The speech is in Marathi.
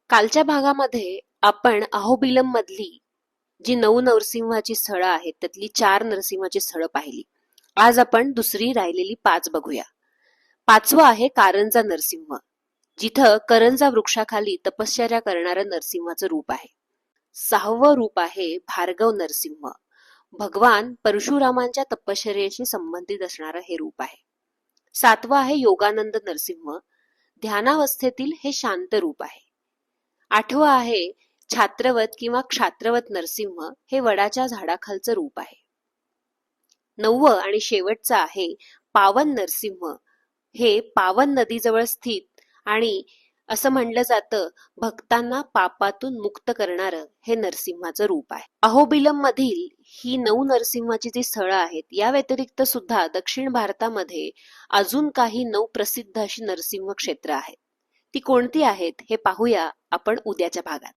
कालच्या भागामध्ये आपण अहोबिलम मधली जी 9 नरसिंहाची स्थळं आहेत त्यातली 4 नरसिंहाची स्थळं पाहिली. आज आपण दुसरी राहिलेली 5 बघूया. 5वं आहे कारंजा नरसिंह, जिथं करंजा वृक्षाखाली तपश्चर्या करणारं नरसिंहाचं रूप आहे. 6वं रूप आहे भार्गव नरसिंह, भगवान परशुरामांच्या तपश्चर्येशी संबंधित असणारं हे रूप आहे. 7वं आहे योगानंद नरसिंह, ध्यानावस्थेतील हे शांत रूप आहे. 8वं आहे छात्रवत किंवा क्षात्रवत नरसिंह, हे वडाच्या झाडाखालचं रूप आहे. 9वं आणि शेवटचं आहे पावन नरसिंह, हे पावन नदीजवळ स्थित आणि असं म्हणलं जातं भक्तांना पापातून मुक्त करणारं हे नरसिंहाचं रूप आहे. अहोबिलम मधील ही 9 नरसिंहाची जी स्थळं आहेत या व्यतिरिक्त सुद्धा दक्षिण भारतामध्ये अजून काही 9 प्रसिद्ध अशी नरसिंह क्षेत्र आहेत. ती कोणती आहेत हे पाहूया आपण उद्याच्या भागात.